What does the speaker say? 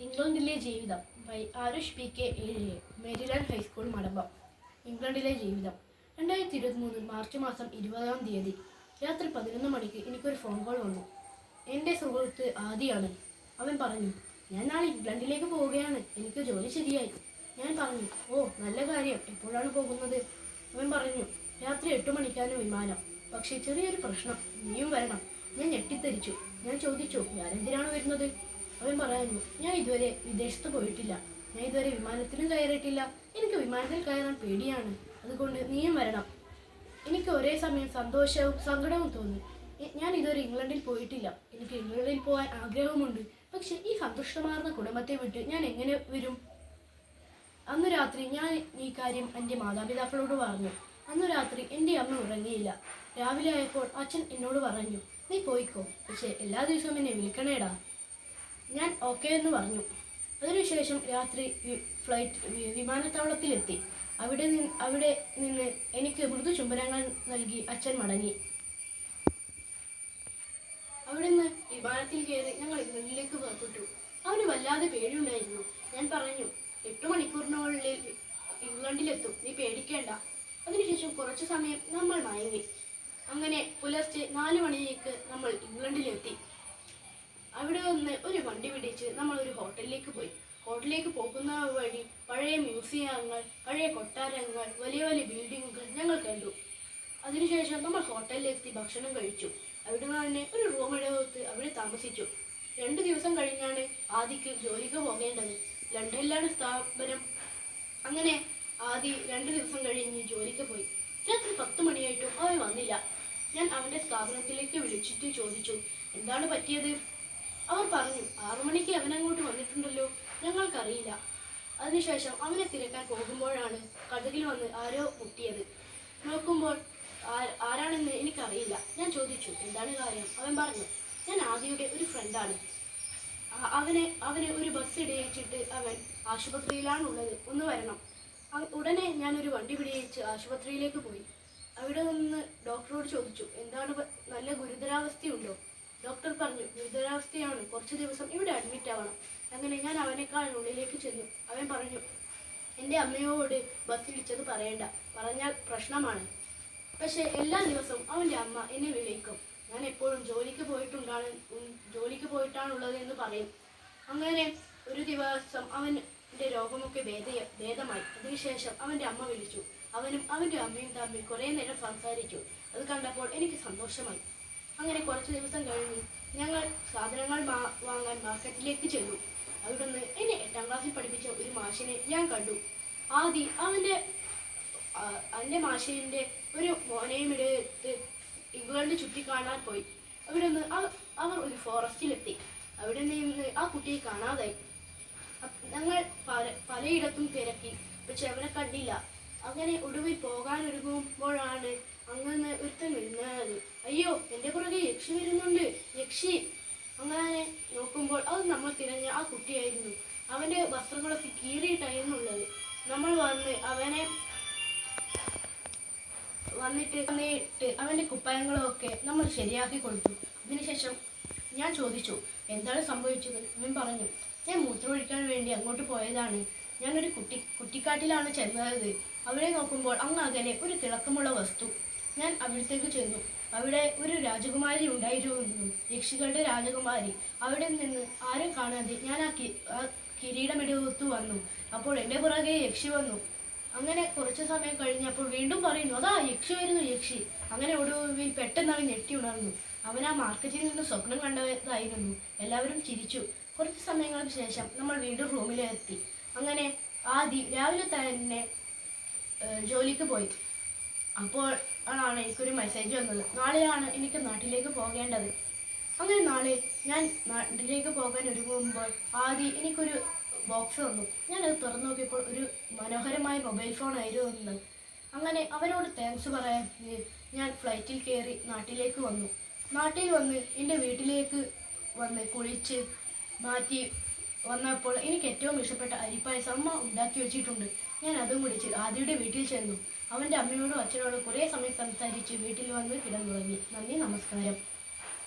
ഇംഗ്ലണ്ടിലെ ജീവിതം by Aarush P K. Maryland high school Madampam. ഇംഗ്ലണ്ടിലെ ജീവിതം 2023 മാർച്ച് മാസം 20-ാം തീയതി രാത്രി 11 മണിക്ക് എനിക്കൊരു ഫോൺ കോൾ വന്നു. എൻ്റെ സുഹൃത്ത് ആദിയാണ്. അവൻ പറഞ്ഞു, ഞാൻ നാളെ ഇംഗ്ലണ്ടിലേക്ക് പോവുകയാണ്, എനിക്ക് ജോലി ശരിയായി. ഞാൻ പറഞ്ഞു, ഓ നല്ല കാര്യം, എപ്പോഴാണ് പോകുന്നത്? അവൻ പറഞ്ഞു, രാത്രി 8 മണിക്കാണ് വിമാനം, പക്ഷേ ചെറിയൊരു പ്രശ്നം, നീയും വരണം. ഞാൻ ഞെട്ടിത്തരിച്ചു. ഞാൻ ചോദിച്ചു, ഞാൻ എന്തിനാണ് വരുന്നത്? അവൻ പറയുന്നു, ഞാൻ ഇതുവരെ വിദേശത്ത് പോയിട്ടില്ല, ഞാൻ ഇതുവരെ വിമാനത്തിലും കയറിയിട്ടില്ല, എനിക്ക് വിമാനത്തിൽ കയറാൻ പേടിയാണ്, അതുകൊണ്ട് നീയും വരണം. എനിക്ക് ഒരേ സമയം സന്തോഷവും സങ്കടവും തോന്നി. ഞാൻ ഇതുവരെ ഇംഗ്ലണ്ടിൽ പോയിട്ടില്ല, എനിക്ക് ഇംഗ്ലണ്ടിൽ പോകാൻ ആഗ്രഹമുണ്ട്, പക്ഷെ ഈ സന്തുഷ്ടമാർന്ന കുടുംബത്തെ വിട്ട് ഞാൻ എങ്ങനെ വരും? അന്ന് രാത്രി ഞാൻ ഈ കാര്യം എൻ്റെ മാതാപിതാക്കളോട് പറഞ്ഞു. അന്ന് രാത്രി എൻ്റെ അമ്മ ഉറങ്ങിയില്ല. രാവിലെ ആയപ്പോൾ അച്ഛൻ എന്നോട് പറഞ്ഞു, നീ പോയിക്കോ, പക്ഷെ എല്ലാ ദിവസവും എന്നെ വിളിക്കണേടാ. ഞാൻ ഓക്കെ എന്ന് പറഞ്ഞു. അതിനുശേഷം രാത്രി വിമാനത്താവളത്തിലെത്തി. അവിടെ നിന്ന് എനിക്ക് മൃദു ചുംബനങ്ങൾ നൽകി അച്ഛൻ മടങ്ങി. അവിടെ നിന്ന് വിമാനത്തിൽ കയറി ഞങ്ങൾ ഇംഗ്ലണ്ടിലേക്ക് പുറപ്പെട്ടു. അവന് വല്ലാതെ പേടിയുണ്ടായിരുന്നു. ഞാൻ പറഞ്ഞു, 8 മണിക്കൂറിനുള്ളിൽ ഇംഗ്ലണ്ടിലെത്തും, നീ പേടിക്കേണ്ട. അതിനുശേഷം കുറച്ചു സമയം നമ്മൾ മയങ്ങി. അങ്ങനെ പുലർച്ചെ 4 മണിക്ക് നമ്മൾ ഇംഗ്ലണ്ടിലെത്തി. അവിടെ നിന്ന് ഒരു വണ്ടി പിടിച്ച് നമ്മൾ ഒരു ഹോട്ടലിലേക്ക് പോയി. ഹോട്ടലിലേക്ക് പോകുന്ന വഴി പഴയ മ്യൂസിയങ്ങൾ, പഴയ കൊട്ടാരങ്ങൾ, വലിയ വലിയ ബിൽഡിങ്ങുകൾ ഞങ്ങൾ കണ്ടു. അതിനുശേഷം നമ്മൾ ഹോട്ടലിലെത്തി ഭക്ഷണം കഴിച്ചു. അവിടെ നിന്ന് തന്നെ ഒരു റൂം എടുത്ത് അവിടെ താമസിച്ചു. 2 ദിവസം കഴിഞ്ഞാണ് ആദിക്ക് ജോലിക്ക് പോകേണ്ടത്. ലണ്ടനിലാണ് സ്ഥാപനം. അങ്ങനെ ആദി 2 ദിവസം കഴിഞ്ഞ് ജോലിക്ക് പോയി. രാത്രി 10 മണിയായിട്ടും അവൻ വന്നില്ല. ഞാൻ അവൻ്റെ സ്ഥാപനത്തിലേക്ക് വിളിച്ചിട്ട് ചോദിച്ചു, എന്താണ് പറ്റിയത്? അവർ പറഞ്ഞു, 6 മണിക്ക് അവനങ്ങോട്ട് വന്നിട്ടുണ്ടല്ലോ, ഞങ്ങൾക്കറിയില്ല. അതിനുശേഷം അവനെ തിരക്കാൻ പോകുമ്പോഴാണ് കതകിൽ വന്ന് ആരോ മുട്ടിയത്. നോക്കുമ്പോൾ ആരാണെന്ന് എനിക്കറിയില്ല. ഞാൻ ചോദിച്ചു, എന്താണ് കാര്യം? അവൻ പറഞ്ഞു, ഞാൻ ആദിയുടെ ഒരു ഫ്രണ്ടാണ്, അവന് ഒരു ബസ് ഇടയിച്ചിട്ട് അവൻ ആശുപത്രിയിലാണുള്ളത്, ഒന്ന് വരണം. ഉടനെ ഞാനൊരു വണ്ടി പിടിച്ച് ആശുപത്രിയിലേക്ക് പോയി. അവിടെ നിന്ന് ഡോക്ടറോട് ചോദിച്ചു, എന്താണ്, നല്ല ഗുരുതരാവസ്ഥയുണ്ടോ? ഡോക്ടർ പറഞ്ഞു, ഗുരുതരാവസ്ഥയാണ്, കുറച്ച് ദിവസം ഇവിടെ അഡ്മിറ്റ് ആവണം. അങ്ങനെ ഞാൻ അവനേക്കാൾ ഉള്ളിലേക്ക് ചെന്നു. അവൻ പറഞ്ഞു, എൻ്റെ അമ്മയോട് ബസ് ഇടിച്ചത് പറയണ്ട, പറഞ്ഞാൽ പ്രശ്നമാണ്. പക്ഷേ എല്ലാ ദിവസവും അവൻ്റെ അമ്മ എന്നെ വിളിക്കും. ഞാൻ എപ്പോഴും ജോലിക്ക് പോയിട്ടാണുള്ളത് എന്ന് പറയും. അങ്ങനെ ഒരു ദിവസം അവൻ്റെ രോഗമൊക്കെ ഭേദമായി. അതിനുശേഷം അവൻ്റെ അമ്മ വിളിച്ചു. അവനും അവൻ്റെ അമ്മയും തമ്മിൽ കുറേ നേരം സംസാരിച്ചു. അത് കണ്ടപ്പോൾ എനിക്ക് സന്തോഷമായി. അങ്ങനെ കുറച്ച് ദിവസം കഴിഞ്ഞ് ഞങ്ങൾ സാധനങ്ങൾ വാങ്ങാൻ മാർക്കറ്റിലേക്ക് ചെന്നു. അവിടുന്ന് എന്നെ 8-ാം ക്ലാസ്സിൽ പഠിപ്പിച്ച ഒരു മാഷിനെ ഞാൻ കണ്ടു. ആദി എൻ്റെ മാഷിൻ്റെ ഒരു മോനെയും എടുത്ത് ഇംഗ്ലണ്ട് ചുറ്റിക്കാണാൻ പോയി. അവിടെ നിന്ന് അവർ ഒരു ഫോറസ്റ്റിലെത്തി. അവിടെ നിന്ന് ആ കുട്ടിയെ കാണാതായി. ഞങ്ങൾ പലയിടത്തും തിരക്കി, പക്ഷെ അവനെ കണ്ടില്ല. അങ്ങനെ ഒടുവിൽ പോകാനൊരുങ്ങുമ്പോഴാണ് അങ്ങനെ ഒരുത്തൻ വരുന്നത്. അയ്യോ, എൻ്റെ പുറകെ യക്ഷി വരുന്നുണ്ട്, യക്ഷി! അങ്ങനെ നോക്കുമ്പോൾ അത് നമ്മൾ തിരഞ്ഞ ആ കുട്ടിയായിരുന്നു. അവൻ്റെ വസ്ത്രങ്ങളൊക്കെ കീറിയിട്ടായിരുന്നുള്ളത്. നമ്മൾ വന്നിട്ട് അവൻ്റെ കുപ്പായങ്ങളൊക്കെ നമ്മൾ ശരിയാക്കി കൊടുത്തു. അതിനുശേഷം ഞാൻ ചോദിച്ചു, എന്താണ് സംഭവിച്ചത്? അവൻ പറഞ്ഞു, ഞാൻ മൂത്രമൊഴിക്കാൻ വേണ്ടി അങ്ങോട്ട് പോയതാണ്. ഞാനൊരു കുട്ടിക്കാട്ടിലാണ് ചെന്നത്. അവിടെ നോക്കുമ്പോൾ അങ്ങ് അകലെ ഒരു തിളക്കമുള്ള വസ്തു. ഞാൻ അവിടത്തേക്ക് ചെന്നു. അവിടെ ഒരു രാജകുമാരി ഉണ്ടായിരുന്നു, യക്ഷികളുടെ രാജകുമാരി. അവിടെ നിന്ന് ആരും കാണാതെ ഞാൻ ആ കിരീടമെടുത്തു വന്നു. അപ്പോൾ എൻ്റെ പുറകെ യക്ഷി വന്നു. അങ്ങനെ കുറച്ചു സമയം കഴിഞ്ഞപ്പോൾ വീണ്ടും പറയുന്നു, അതാ യക്ഷി വരുന്നു, യക്ഷി! അങ്ങനെ ഒടുവിൽ പെട്ടെന്ന് അവൻ ഞെട്ടി ഉണർന്നു. അവൻ ആ മാർക്കറ്റിൽ നിന്ന് സ്വപ്നം കണ്ടതായിരുന്നു. എല്ലാവരും ചിരിച്ചു. കുറച്ച് സമയങ്ങൾക്ക് ശേഷം നമ്മൾ വീണ്ടും റൂമിലെത്തി. അങ്ങനെ ആദി രാവിലെ തന്നെ ജോലിക്ക് പോയി. അപ്പോൾ ആണ് എനിക്കൊരു മെസ്സേജ് വന്നത്, നാളെയാണ് എനിക്ക് നാട്ടിലേക്ക് പോകേണ്ടത്. അങ്ങനെ നാളെ ഞാൻ നാട്ടിലേക്ക് പോകാൻ ഒരുങ്ങുമ്പോൾ ആദി എനിക്കൊരു ബോക്സ് തന്നു. ഞാനത് തുറന്നു നോക്കിയപ്പോൾ ഒരു മനോഹരമായ മൊബൈൽ ഫോൺ ആയിരുന്നു. അങ്ങനെ അവനോട് താങ്ക്സ് പറയാൻ ഞാൻ ഫ്ലൈറ്റിൽ കയറി നാട്ടിലേക്ക് വന്നു. നാട്ടിൽ വന്ന് എൻ്റെ വീട്ടിലേക്ക് വന്ന് കുളിച്ച് മാറ്റി വന്നപ്പോൾ എനിക്ക് ഏറ്റവും ഇഷ്ടപ്പെട്ട അരിപ്പായസം അമ്മ ഉണ്ടാക്കി വെച്ചിട്ടുണ്ട്. ഞാൻ അതും കുടിച്ച് ആദിയുടെ വീട്ടിൽ ചെന്നു. അവൻ്റെ അമ്മയോടും അച്ഛനോടും കുറേ സമയം സംസാരിച്ച് വീട്ടിൽ വന്ന് കിടന്നുറങ്ങി. നന്ദി, നമസ്കാരം.